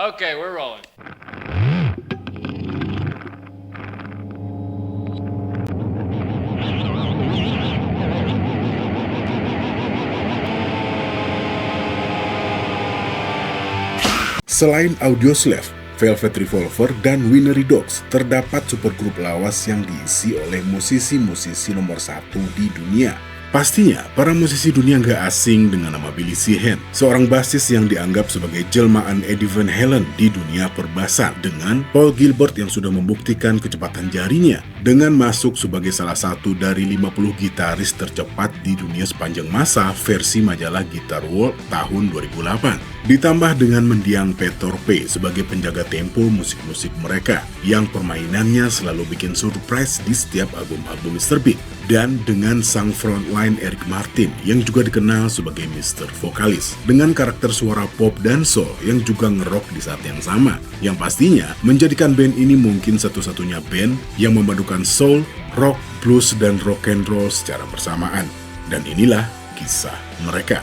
Okay, we're rolling. Selain Audioslave, Velvet Revolver, dan Winery Dogs, terdapat supergrup lawas yang diisi oleh musisi-musisi nomor satu di dunia. Pastinya, para musisi dunia nggak asing dengan nama Billy Sheehan, seorang basis yang dianggap sebagai jelmaan Eddie Van Halen di dunia perbasan, dengan Paul Gilbert yang sudah membuktikan kecepatan jarinya dengan masuk sebagai salah satu dari 50 gitaris tercepat di dunia sepanjang masa versi majalah Guitar World tahun 2008. Ditambah dengan mendiang Pat Torpey sebagai penjaga tempo musik-musik mereka, yang permainannya selalu bikin surprise di setiap album-album Mr. Big. Dan dengan sang frontline Eric Martin yang juga dikenal sebagai Mr. Vokalis, dengan karakter suara pop dan soul yang juga ngerok di saat yang sama, yang pastinya menjadikan band ini mungkin satu-satunya band yang memadukan soul, rock, blues, dan rock and roll secara bersamaan. Dan inilah kisah mereka.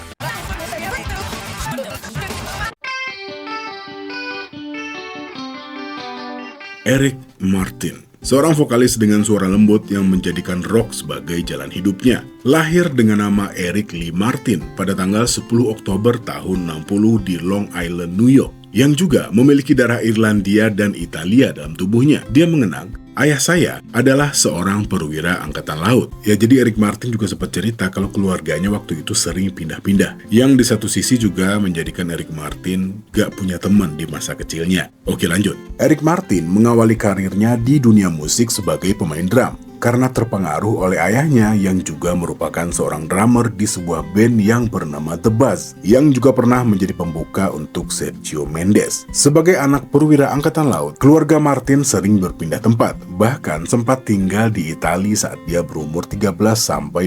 Eric Martin, seorang vokalis dengan suara lembut yang menjadikan rock sebagai jalan hidupnya. Lahir dengan nama Eric Lee Martin pada tanggal 10 Oktober tahun 60 di Long Island, New York, yang juga memiliki darah Irlandia dan Italia dalam tubuhnya. Dia mengenang, ayah saya adalah seorang perwira angkatan laut. Ya, jadi Eric Martin juga sempat cerita kalau keluarganya waktu itu sering pindah-pindah. Yang di satu sisi juga menjadikan Eric Martin gak punya teman di masa kecilnya. Oke, lanjut. Eric Martin mengawali karirnya di dunia musik sebagai pemain drum, karena terpengaruh oleh ayahnya yang juga merupakan seorang drummer di sebuah band yang bernama The Buzz, yang juga pernah menjadi pembuka untuk Sergio Mendes. Sebagai anak perwira angkatan laut, keluarga Martin sering berpindah tempat, bahkan sempat tinggal di Italia saat dia berumur 13-15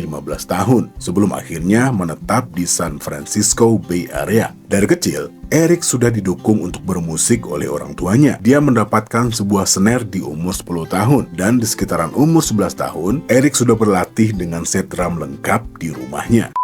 tahun, sebelum akhirnya menetap di San Francisco Bay Area. Dari kecil, Eric sudah didukung untuk bermusik oleh orang tuanya. Dia mendapatkan sebuah snare di umur 10 tahun, dan di sekitaran umur 11 tahun, Eric sudah berlatih dengan set drum lengkap di rumahnya.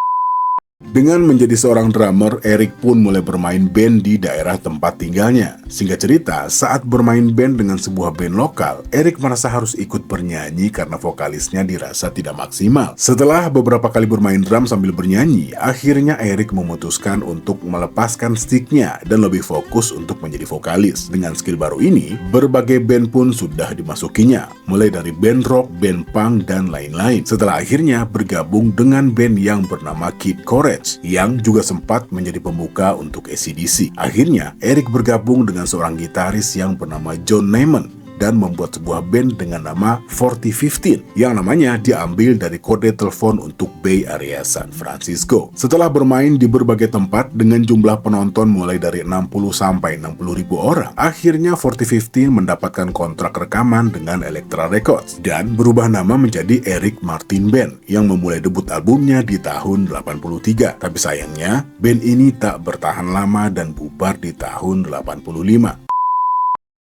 Dengan menjadi seorang drummer, Eric pun mulai bermain band di daerah tempat tinggalnya. Singkat cerita, saat bermain band dengan sebuah band lokal, Eric merasa harus ikut bernyanyi karena vokalisnya dirasa tidak maksimal. Setelah beberapa kali bermain drum sambil bernyanyi, akhirnya Eric memutuskan untuk melepaskan sticknya dan lebih fokus untuk menjadi vokalis. Dengan skill baru ini, berbagai band pun sudah dimasukinya, mulai dari band rock, band punk, dan lain-lain. Setelah akhirnya bergabung dengan band yang bernama Kid Courage, yang juga sempat menjadi pembuka untuk AC/DC. Akhirnya, Eric bergabung dengan seorang gitaris yang bernama John Neyman dan membuat sebuah band dengan nama 4015 yang namanya diambil dari kode telepon untuk Bay Area San Francisco. Setelah bermain di berbagai tempat dengan jumlah penonton mulai dari 60 sampai 60 ribu orang, akhirnya 4015 mendapatkan kontrak rekaman dengan Elektra Records dan berubah nama menjadi Eric Martin Band yang memulai debut albumnya di tahun 83. Tapi sayangnya, band ini tak bertahan lama dan bubar di tahun 85.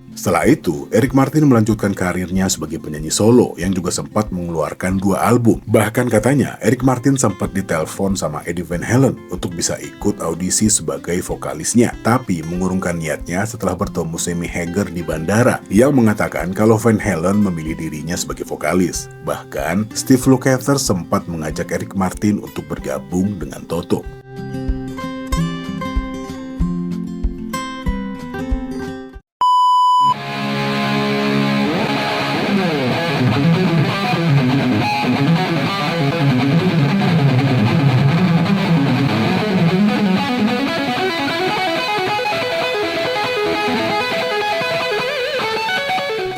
Setelah itu, Eric Martin melanjutkan karirnya sebagai penyanyi solo yang juga sempat mengeluarkan 2 album. Bahkan katanya, Eric Martin sempat ditelepon sama Eddie Van Halen untuk bisa ikut audisi sebagai vokalisnya, tapi mengurungkan niatnya setelah bertemu Sammy Hagar di bandara yang mengatakan kalau Van Halen memilih dirinya sebagai vokalis. Bahkan, Steve Lukather sempat mengajak Eric Martin untuk bergabung dengan Toto.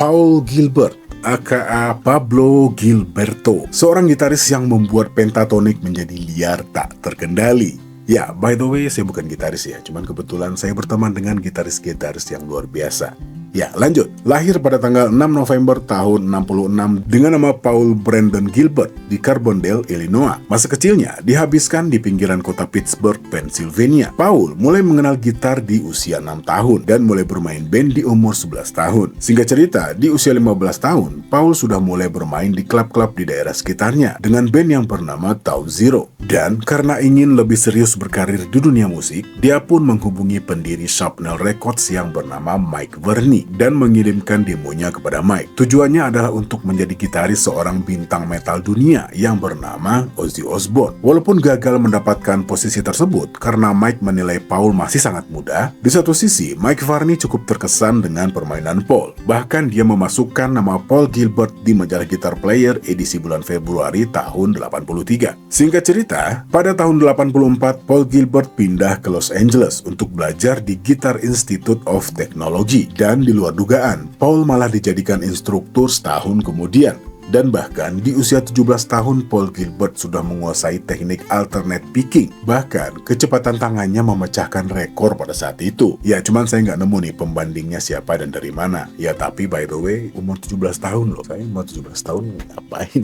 Paul Gilbert, aka Pablo Gilberto, seorang gitaris yang membuat Pentatonix menjadi liar tak terkendali. Ya, by the way, saya bukan gitaris ya, cuman kebetulan saya berteman dengan gitaris-gitaris yang luar biasa. Ya, lanjut. Lahir pada tanggal 6 November tahun 66 dengan nama Paul Brandon Gilbert di Carbondale, Illinois. Masa kecilnya dihabiskan di pinggiran kota Pittsburgh, Pennsylvania. Paul mulai mengenal gitar di usia 6 tahun dan mulai bermain band di umur 11 tahun. Singkat cerita, di usia 15 tahun, Paul sudah mulai bermain di klub-klub di daerah sekitarnya dengan band yang bernama Tau Zero. Dan karena ingin lebih serius berkarir di dunia musik, dia pun menghubungi pendiri Sharpnel Records yang bernama Mike Verney dan mengirimkan demonya kepada Mike. Tujuannya adalah untuk menjadi gitaris seorang bintang metal dunia yang bernama Ozzy Osbourne. Walaupun gagal mendapatkan posisi tersebut karena Mike menilai Paul masih sangat muda, di satu sisi Mike Varney cukup terkesan dengan permainan Paul. Bahkan dia memasukkan nama Paul Gilbert di majalah Guitar Player edisi bulan Februari tahun 83. Singkat cerita, pada tahun 84 Paul Gilbert pindah ke Los Angeles untuk belajar di Guitar Institute of Technology, dan di luar dugaan, Paul malah dijadikan instruktur setahun kemudian. Dan bahkan di usia 17 tahun, Paul Gilbert sudah menguasai teknik alternate picking. Bahkan kecepatan tangannya memecahkan rekor pada saat itu. Ya, cuman saya nggak nemu nih pembandingnya siapa dan dari mana. Ya, tapi by the way, umur 17 tahun loh. Saya umur 17 tahun ngapain?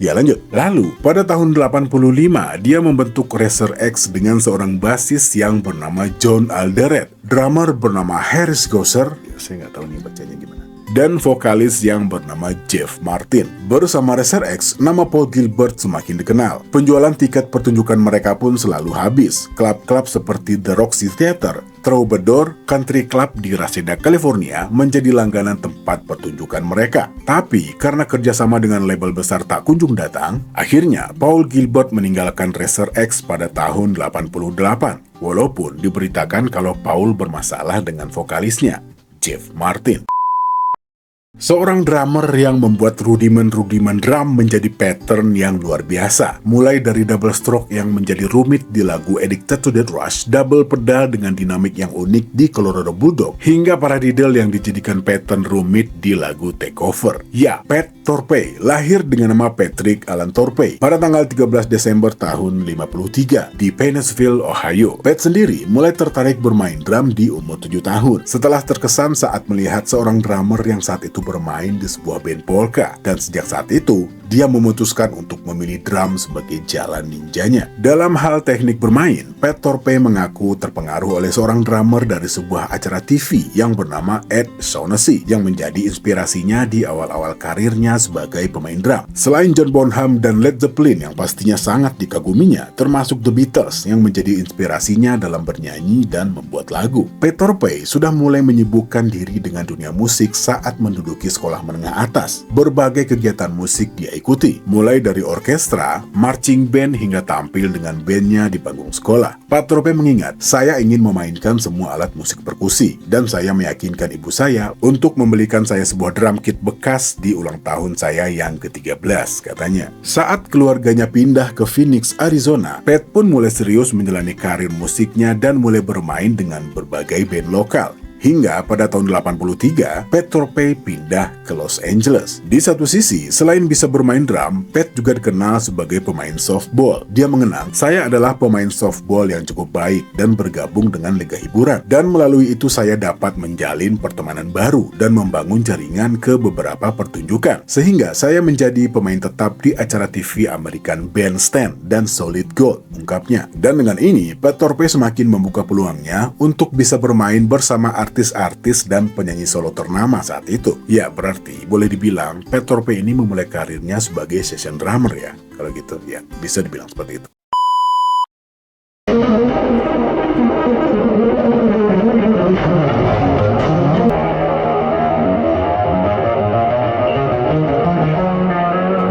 Ya, lanjut. Lalu, pada tahun 85, dia membentuk Racer X dengan seorang basis yang bernama John Alderet, drummer bernama Harris Gosser, ya, saya nggak tahu nih bacanya gimana, dan vokalis yang bernama Jeff Martin. Bersama Racer X, nama Paul Gilbert semakin dikenal. Penjualan tiket pertunjukan mereka pun selalu habis. Klub-klub seperti The Roxy Theater, Troubadour, Country Club di Reseda, California menjadi langganan tempat pertunjukan mereka. Tapi karena kerjasama dengan label besar tak kunjung datang, akhirnya Paul Gilbert meninggalkan Racer X pada tahun 88. Walaupun diberitakan kalau Paul bermasalah dengan vokalisnya, Jeff Martin. Seorang drummer yang membuat rudimen-rudimen drum menjadi pattern yang luar biasa. Mulai dari double stroke yang menjadi rumit di lagu Addicted to Death Rush, double pedal dengan dinamik yang unik di Colorado Bulldog, hingga paradiddle yang dijadikan pattern rumit di lagu Takeover. Ya, Pat Torpey lahir dengan nama Patrick Alan Torpey pada tanggal 13 Desember tahun 53 di Painesville, Ohio. Pat sendiri mulai tertarik bermain drum di umur 7 tahun. Setelah terkesan saat melihat seorang drummer yang saat itu bermain di sebuah band polka, dan sejak saat itu dia memutuskan untuk memilih drum sebagai jalan ninjanya. Dalam hal teknik bermain, Pat Torpey mengaku terpengaruh oleh seorang drummer dari sebuah acara TV yang bernama Ed Shaughnessy yang menjadi inspirasinya di awal-awal karirnya sebagai pemain drum. Selain John Bonham dan Led Zeppelin yang pastinya sangat dikaguminya, termasuk The Beatles yang menjadi inspirasinya dalam bernyanyi dan membuat lagu. Pat Torpey sudah mulai menyibukkan diri dengan dunia musik saat menduduki sekolah menengah atas. Berbagai kegiatan musik dia ikuti, mulai dari orkestra, marching band, hingga tampil dengan bandnya di panggung sekolah. Pat Torpey mengingat, "Saya ingin memainkan semua alat musik perkusi, dan saya meyakinkan ibu saya untuk membelikan saya sebuah drum kit bekas di ulang tahun saya yang ke-13, katanya. Saat keluarganya pindah ke Phoenix, Arizona, Pat pun mulai serius menjalani karir musiknya dan mulai bermain dengan berbagai band lokal. Hingga pada tahun 83, Pat Torpey pindah ke Los Angeles. Di satu sisi, selain bisa bermain drum, Pat juga dikenal sebagai pemain softball. Dia mengenang, "Saya adalah pemain softball yang cukup baik dan bergabung dengan liga hiburan. Dan melalui itu saya dapat menjalin pertemanan baru dan membangun jaringan ke beberapa pertunjukan. Sehingga saya menjadi pemain tetap di acara TV American Bandstand dan Solid Gold," ungkapnya. Dan dengan ini, Pat Torpey semakin membuka peluangnya untuk bisa bermain bersama artis-artis dan penyanyi solo ternama saat itu. Ya, berarti boleh dibilang Pat Torpey ini memulai karirnya sebagai session drummer ya. Kalau gitu ya, bisa dibilang seperti itu.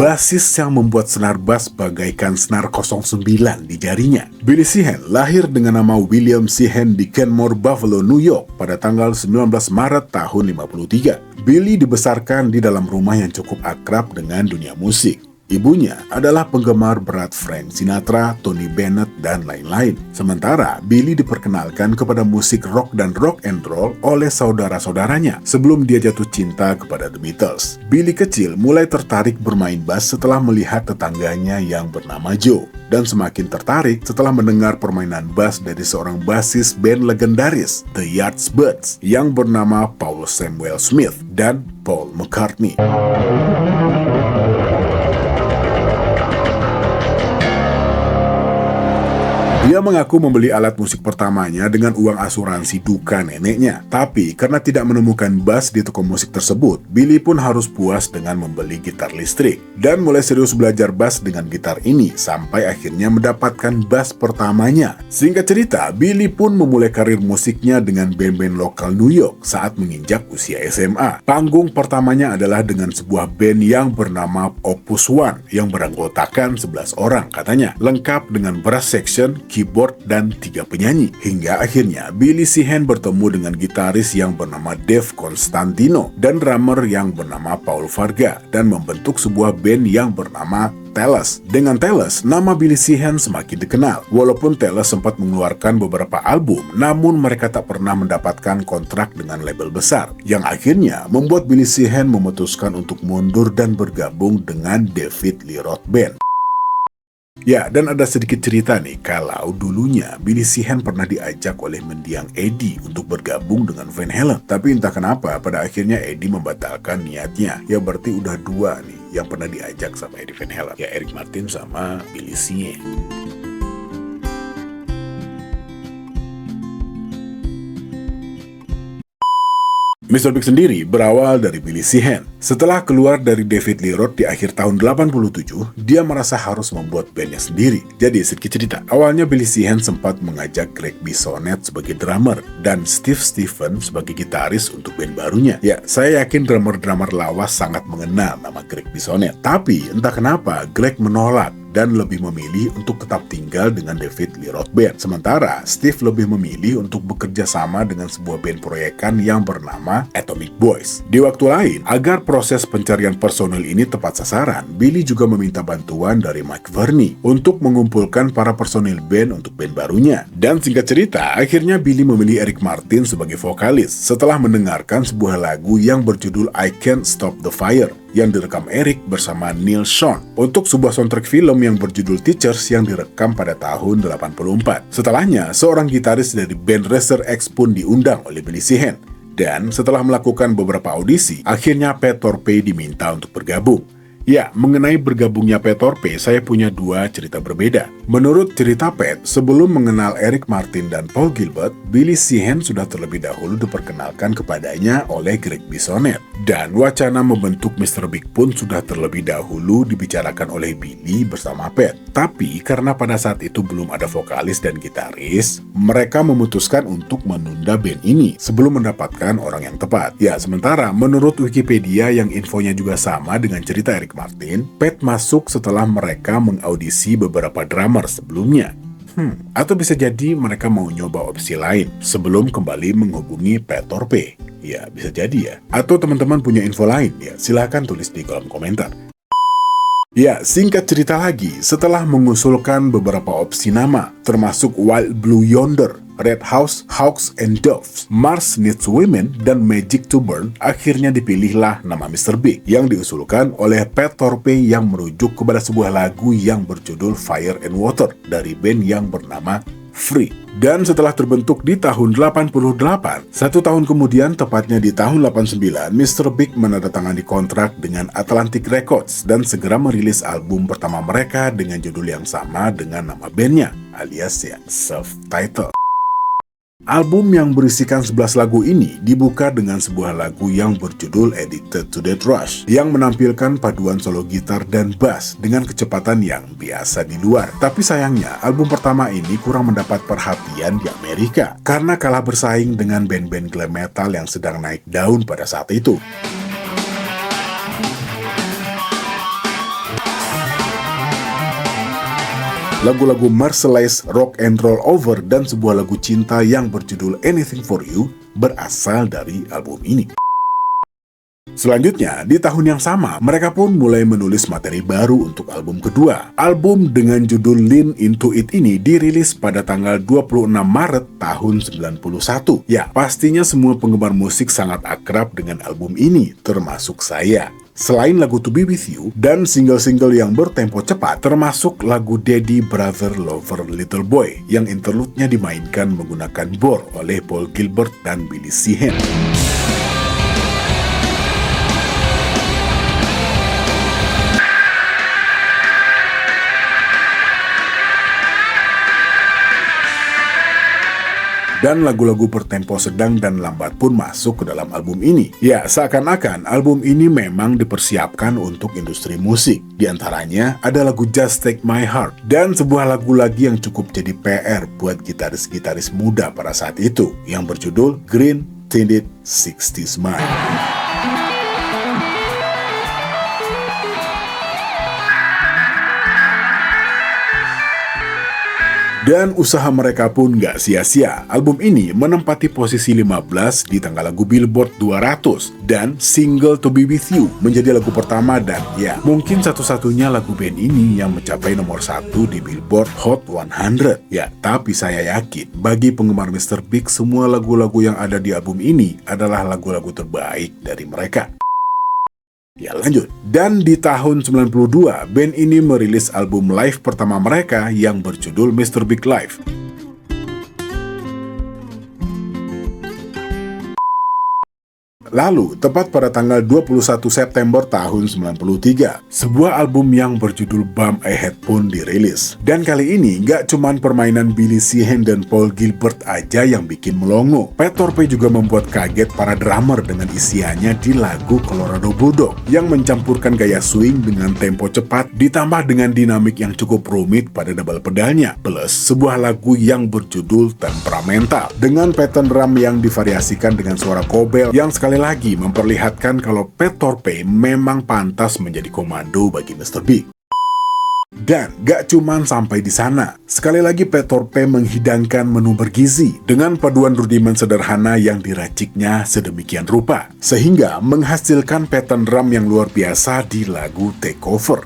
Basis yang membuat senar bass bagaikan senar 09 di jarinya. Billy Sheehan lahir dengan nama William Sheehan di Kenmore, Buffalo, New York pada tanggal 19 Maret tahun 53. Billy dibesarkan di dalam rumah yang cukup akrab dengan dunia musik. Ibunya adalah penggemar berat Frank Sinatra, Tony Bennett, dan lain-lain. Sementara Billy diperkenalkan kepada musik rock dan rock and roll oleh saudara-saudaranya sebelum dia jatuh cinta kepada The Beatles. Billy kecil mulai tertarik bermain bass setelah melihat tetangganya yang bernama Joe, dan semakin tertarik setelah mendengar permainan bass dari seorang basis band legendaris, The Yardbirds, yang bernama Paul Samuel Smith dan Paul McCartney. Dia mengaku membeli alat musik pertamanya dengan uang asuransi duka neneknya. Tapi karena tidak menemukan bass di toko musik tersebut, Billy pun harus puas dengan membeli gitar listrik. Dan mulai serius belajar bass dengan gitar ini sampai akhirnya mendapatkan bass pertamanya. Singkat cerita, Billy pun memulai karir musiknya dengan band-band lokal New York saat menginjak usia SMA. Panggung pertamanya adalah dengan sebuah band yang bernama Opus One yang beranggotakan 11 orang katanya, lengkap dengan brass section, keyboard, dan 3 penyanyi. Hingga akhirnya Billy Sheehan bertemu dengan gitaris yang bernama Dave Constantino dan drummer yang bernama Paul Varga dan membentuk sebuah band yang bernama Tellus. Dengan Tellus, nama Billy Sheehan semakin dikenal. Walaupun Tellus sempat mengeluarkan beberapa album, namun mereka tak pernah mendapatkan kontrak dengan label besar, yang akhirnya membuat Billy Sheehan memutuskan untuk mundur dan bergabung dengan David Lee Roth Band. Ya, dan ada sedikit cerita nih, kalau dulunya Billy Sheehan pernah diajak oleh mendiang Eddie untuk bergabung dengan Van Halen. Tapi entah kenapa, pada akhirnya Eddie membatalkan niatnya. Ya berarti udah 2 nih yang pernah diajak sama Eddie Van Halen. Ya Eric Martin sama Billy Sheehan. Mr. Big sendiri berawal dari Billy Sheehan. Setelah keluar dari David Lee Roth di akhir tahun 87, dia merasa harus membuat bandnya sendiri. Jadi sedikit cerita, awalnya Billy Sheehan sempat mengajak Greg Bissonette sebagai drummer dan Steve Stevens sebagai gitaris untuk band barunya. Ya, saya yakin drummer-drummer lawas sangat mengenal nama Greg Bissonette. Tapi entah kenapa Greg menolak dan lebih memilih untuk tetap tinggal dengan David Lee Roth Band. Sementara Steve lebih memilih untuk bekerja sama dengan sebuah band proyekan yang bernama Atomic Boys. Di waktu lain, agar proses pencarian personil ini tepat sasaran, Billy juga meminta bantuan dari Mike Verney untuk mengumpulkan para personil band untuk band barunya. Dan singkat cerita, akhirnya Billy memilih Eric Martin sebagai vokalis setelah mendengarkan sebuah lagu yang berjudul I Can't Stop the Fire yang direkam Eric bersama Neil Schon untuk sebuah soundtrack film yang berjudul Teachers yang direkam pada tahun 84. Setelahnya, seorang gitaris dari band Racer X pun diundang oleh Billy Sheehan. Dan setelah melakukan beberapa audisi, akhirnya Pat Torpey diminta untuk bergabung. Ya, mengenai bergabungnya Pat Torpey, saya punya 2 cerita berbeda. Menurut cerita Pat, sebelum mengenal Eric Martin dan Paul Gilbert, Billy Sheehan sudah terlebih dahulu diperkenalkan kepadanya oleh Greg Bissonette. Dan wacana membentuk Mr. Big pun sudah terlebih dahulu dibicarakan oleh Billy bersama Pat. Tapi karena pada saat itu belum ada vokalis dan gitaris, mereka memutuskan untuk menunda band ini sebelum mendapatkan orang yang tepat. Ya, sementara menurut Wikipedia yang infonya juga sama dengan cerita Eric Martin, Pat masuk setelah mereka mengaudisi beberapa drummer sebelumnya. Atau bisa jadi mereka mau nyoba opsi lain sebelum kembali menghubungi Pat Torpey. Ya, bisa jadi ya. Atau teman-teman punya info lain, ya silahkan tulis di kolom komentar. Ya, singkat cerita lagi, setelah mengusulkan beberapa opsi nama, termasuk Wild Blue Yonder, Red House, Hawks and Doves, Mars Needs Women, dan Magic to Burn, akhirnya dipilihlah nama Mr. Big yang diusulkan oleh Pat Torpey yang merujuk kepada sebuah lagu yang berjudul Fire and Water dari band yang bernama Free. Dan setelah terbentuk di tahun 88, 1 tahun kemudian, tepatnya di tahun 89, Mr. Big menandatangani kontrak dengan Atlantic Records dan segera merilis album pertama mereka dengan judul yang sama dengan nama bandnya, alias ya self-titled. Album yang berisikan 11 lagu ini dibuka dengan sebuah lagu yang berjudul Addicted to That Rush yang menampilkan paduan solo gitar dan bass dengan kecepatan yang biasa di luar. Tapi sayangnya, album pertama ini kurang mendapat perhatian di Amerika karena kalah bersaing dengan band-band glam metal yang sedang naik daun pada saat itu. Lagu-lagu Merciless, Rock and Roll Over, dan sebuah lagu cinta yang berjudul Anything for You berasal dari album ini. Selanjutnya, di tahun yang sama, mereka pun mulai menulis materi baru untuk album kedua. Album dengan judul Lean Into It ini dirilis pada tanggal 26 Maret tahun 91. Ya, pastinya semua penggemar musik sangat akrab dengan album ini, termasuk saya. Selain lagu To Be With You dan single-single yang bertempo cepat, termasuk lagu Daddy Brother Lover Little Boy yang interlude-nya dimainkan menggunakan bor oleh Paul Gilbert dan Billy Sheehan. Dan lagu-lagu bertempo sedang dan lambat pun masuk ke dalam album ini. Ya, seakan-akan album ini memang dipersiapkan untuk industri musik. Di antaranya ada lagu Just Take My Heart, dan sebuah lagu lagi yang cukup jadi PR buat gitaris-gitaris muda pada saat itu, yang berjudul Green Tinted 60s Mind. Dan usaha mereka pun gak sia-sia. Album ini menempati posisi 15 di tangga lagu Billboard 200. Dan single To Be With You menjadi lagu pertama dan ya, mungkin satu-satunya lagu band ini yang mencapai nomor 1 di Billboard Hot 100. Ya, tapi saya yakin bagi penggemar Mr. Big, semua lagu-lagu yang ada di album ini adalah lagu-lagu terbaik dari mereka. Ya, lanjut. Dan di tahun 92, band ini merilis album live pertama mereka yang berjudul Mr. Big Live. Lalu, tepat pada tanggal 21 September tahun 93, sebuah album yang berjudul Bump Ahead pun dirilis. Dan kali ini, nggak cuman permainan Billy Sheehan dan Paul Gilbert aja yang bikin melongo. Pat Torpey juga membuat kaget para drummer dengan isiannya di lagu Colorado Bulldog, yang mencampurkan gaya swing dengan tempo cepat, ditambah dengan dinamik yang cukup rumit pada double pedalnya, plus sebuah lagu yang berjudul Temperamental, dengan pattern drum yang divariasikan dengan suara kobel, yang sekali lagi memperlihatkan kalau Pat Torpey memang pantas menjadi komando bagi Mr. Big. Dan gak cuman sampai di sana. Sekali lagi Pat Torpey menghidangkan menu bergizi dengan paduan rudimen sederhana yang diraciknya sedemikian rupa, sehingga menghasilkan pattern drum yang luar biasa di lagu Takeover.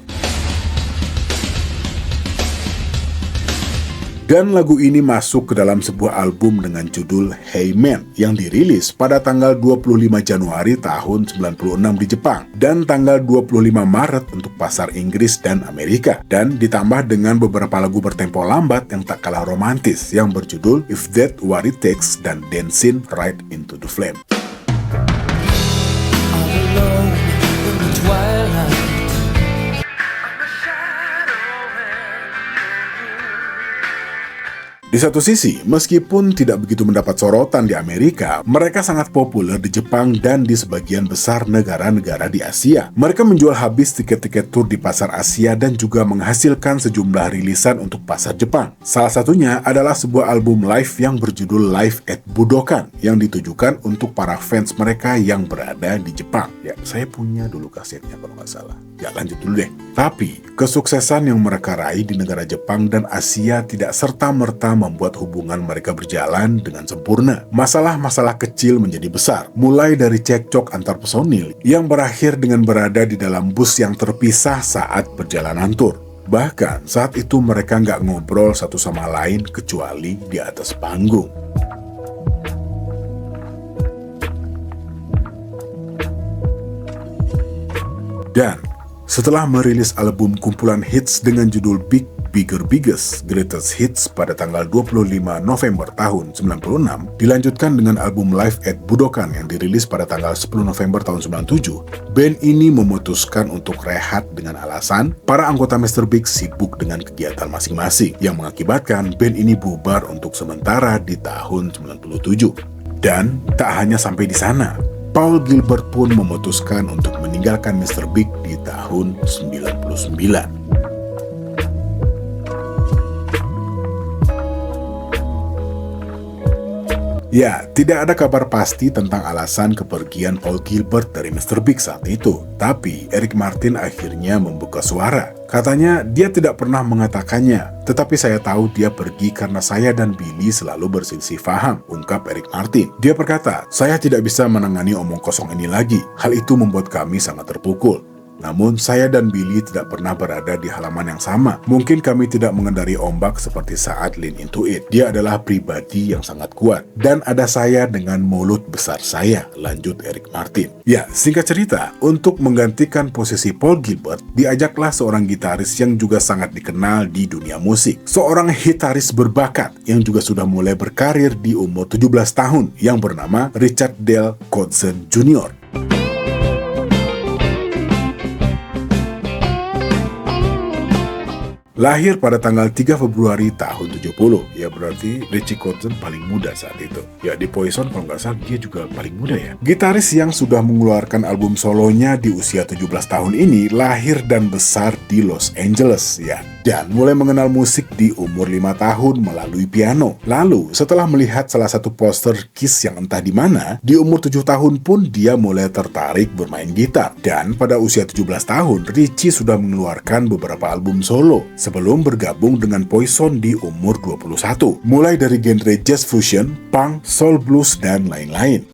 Dan lagu ini masuk ke dalam sebuah album dengan judul Hey Man yang dirilis pada tanggal 25 Januari tahun 96 di Jepang dan tanggal 25 Maret untuk pasar Inggris dan Amerika, dan ditambah dengan beberapa lagu bertempo lambat yang tak kalah romantis yang berjudul If That What It Takes dan Dancing Right Into the Flame. Di satu sisi, meskipun tidak begitu mendapat sorotan di Amerika, mereka sangat populer di Jepang dan di sebagian besar negara-negara di Asia. Mereka menjual habis tiket-tiket tur di pasar Asia dan juga menghasilkan sejumlah rilisan untuk pasar Jepang. Salah satunya adalah sebuah album live yang berjudul Live at Budokan, yang ditujukan untuk para fans mereka yang berada di Jepang. Ya, saya punya dulu kasetnya kalau nggak salah. Ya, lanjut dulu deh. Tapi, kesuksesan yang mereka raih di negara Jepang dan Asia tidak serta-merta membuat hubungan mereka berjalan dengan sempurna. Masalah-masalah kecil menjadi besar, mulai dari cekcok antar personil yang berakhir dengan berada di dalam bus yang terpisah saat perjalanan tur. Bahkan saat itu mereka nggak ngobrol satu sama lain kecuali di atas panggung. Dan setelah merilis album kumpulan hits dengan judul Big, Bigger, Biggest, Greatest Hits pada tanggal 25 November tahun 96, dilanjutkan dengan album Live at Budokan yang dirilis pada tanggal 10 November tahun 97, band ini memutuskan untuk rehat dengan alasan para anggota Mr. Big sibuk dengan kegiatan masing-masing, yang mengakibatkan band ini bubar untuk sementara di tahun 97. Dan tak hanya sampai di sana, Paul Gilbert pun memutuskan untuk meninggalkan Mr. Big di tahun 99. Ya, tidak ada kabar pasti tentang alasan kepergian Paul Gilbert dari Mr. Big saat itu. Tapi, Eric Martin akhirnya membuka suara. Katanya, dia tidak pernah mengatakannya, tetapi saya tahu dia pergi karena saya dan Billy selalu berselisih paham, ungkap Eric Martin. Dia berkata, saya tidak bisa menangani omong kosong ini lagi. Hal itu membuat kami sangat terpukul. Namun, saya dan Billy tidak pernah berada di halaman yang sama. Mungkin kami tidak mengendari ombak seperti saat Lean Into It. Dia adalah pribadi yang sangat kuat. Dan ada saya dengan mulut besar saya, lanjut Eric Martin. Ya, singkat cerita, untuk menggantikan posisi Paul Gilbert, diajaklah seorang gitaris yang juga sangat dikenal di dunia musik. Seorang gitaris berbakat yang juga sudah mulai berkarir di umur 17 tahun yang bernama Richard Dale Kotzen Jr. Lahir pada tanggal 3 Februari tahun 70, ya berarti Richie Kotzen paling muda saat itu. Ya di Poison kalau nggak salah dia juga paling muda ya. Gitaris yang sudah mengeluarkan album solonya di usia 17 tahun ini lahir dan besar di Los Angeles ya. Dan mulai mengenal musik di umur 5 tahun melalui piano. Lalu setelah melihat salah satu poster Kiss yang entah di mana, di umur 7 tahun pun dia mulai tertarik bermain gitar. Dan pada usia 17 tahun, Richie sudah mengeluarkan beberapa album solo sebelum bergabung dengan Poison di umur 21, mulai dari genre jazz fusion, punk, soul blues, dan lain-lain.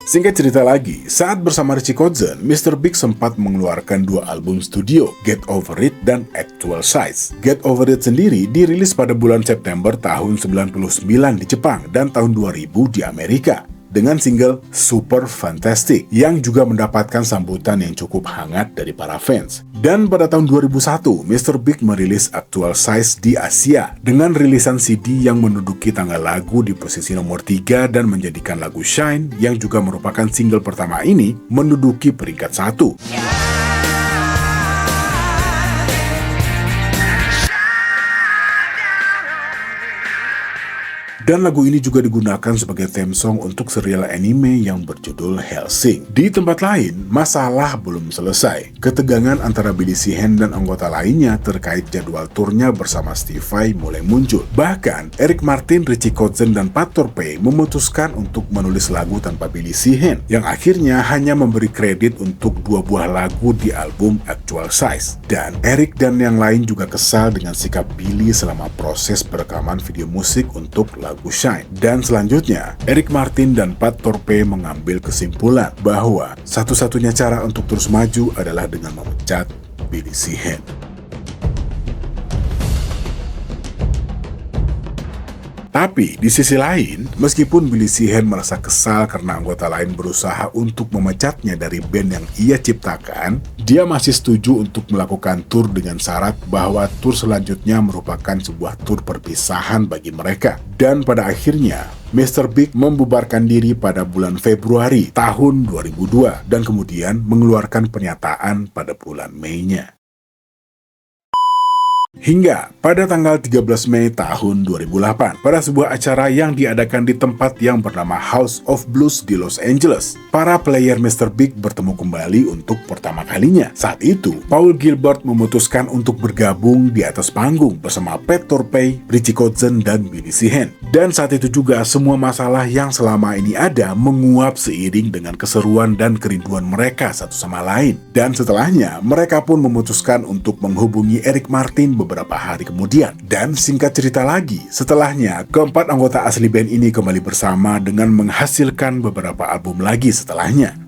Singkat cerita lagi, saat bersama Richie Kotzen, Mr. Big sempat mengeluarkan 2 album studio, Get Over It dan Actual Size. Get Over It sendiri dirilis pada bulan September tahun 99 di Jepang dan tahun 2000 di Amerika, dengan single Super Fantastic yang juga mendapatkan sambutan yang cukup hangat dari para fans. Dan pada tahun 2001, Mr. Big merilis Actual Size di Asia dengan rilisan CD yang menduduki tanggal lagu di posisi nomor 3 dan menjadikan lagu Shine yang juga merupakan single pertama ini menduduki peringkat 1. Dan lagu ini juga digunakan sebagai theme song untuk serial anime yang berjudul Hellsing. Di tempat lain, masalah belum selesai. Ketegangan antara Billy Sheehan dan anggota lainnya terkait jadwal turnya bersama Steve Vai mulai muncul. Bahkan, Eric Martin, Richie Kotzen, dan Pat Torpey memutuskan untuk menulis lagu tanpa Billy Sheehan, yang akhirnya hanya memberi kredit untuk 2 buah lagu di album Actual Size. Dan Eric dan yang lain juga kesal dengan sikap Billy selama proses perekaman video musik untuk lagu Shine. Dan selanjutnya, Eric Martin dan Pat Torpey mengambil kesimpulan bahwa satu-satunya cara untuk terus maju adalah dengan memecat Billy Sheehan. Tapi, di sisi lain, meskipun Billy Sheehan merasa kesal karena anggota lain berusaha untuk memecatnya dari band yang ia ciptakan, dia masih setuju untuk melakukan tur dengan syarat bahwa tur selanjutnya merupakan sebuah tur perpisahan bagi mereka. Dan pada akhirnya, Mr. Big membubarkan diri pada bulan Februari tahun 2002 dan kemudian mengeluarkan pernyataan pada bulan Mei-nya. Hingga pada tanggal 13 Mei tahun 2008, pada sebuah acara yang diadakan di tempat yang bernama House of Blues di Los Angeles, para player Mr. Big bertemu kembali untuk pertama kalinya. Saat itu, Paul Gilbert memutuskan untuk bergabung di atas panggung bersama Pat Torpey, Richie Kotzen, dan Billy Sheehan. Dan saat itu juga semua masalah yang selama ini ada menguap seiring dengan keseruan dan kerinduan mereka satu sama lain. Dan setelahnya, mereka pun memutuskan untuk menghubungi Eric Martin beberapa hari kemudian. Dan singkat cerita lagi, setelahnya keempat anggota asli band ini kembali bersama dengan menghasilkan beberapa album lagi setelahnya.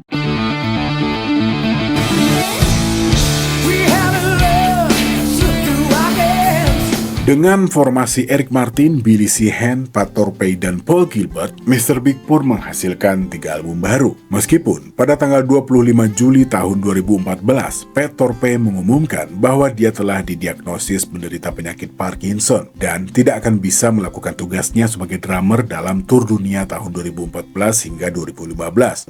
Dengan formasi Eric Martin, Billy Sheehan, Pat Torpey, dan Paul Gilbert, Mr. Big pun menghasilkan 3 album baru. Meskipun pada tanggal 25 Juli tahun 2014, Pat Torpey mengumumkan bahwa dia telah didiagnosis menderita penyakit Parkinson dan tidak akan bisa melakukan tugasnya sebagai drummer dalam tur dunia tahun 2014 hingga 2015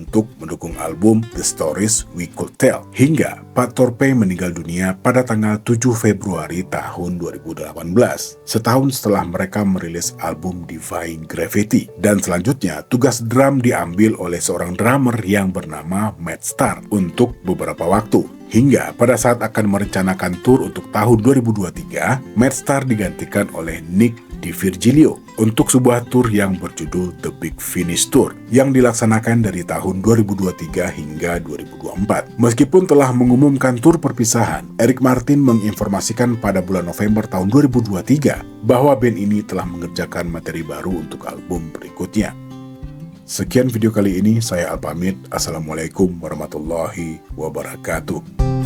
untuk mendukung album The Stories We Could Tell. Hingga Pat Torpey meninggal dunia pada tanggal 7 Februari tahun 2018. Setahun setelah mereka merilis album Divine Gravity. Dan selanjutnya, tugas drum diambil oleh seorang drummer yang bernama Matt Starr untuk beberapa waktu. Hingga pada saat akan merencanakan tur untuk tahun 2023, Matt Starr digantikan oleh Nick Eddie Virgilio untuk sebuah tour yang berjudul The Big Finish Tour yang dilaksanakan dari tahun 2023 hingga 2024. Meskipun telah mengumumkan tur perpisahan, Eric Martin menginformasikan pada bulan November tahun 2023 bahwa band ini telah mengerjakan materi baru untuk album berikutnya. Sekian video kali ini, saya Al pamit. Assalamualaikum warahmatullahi wabarakatuh.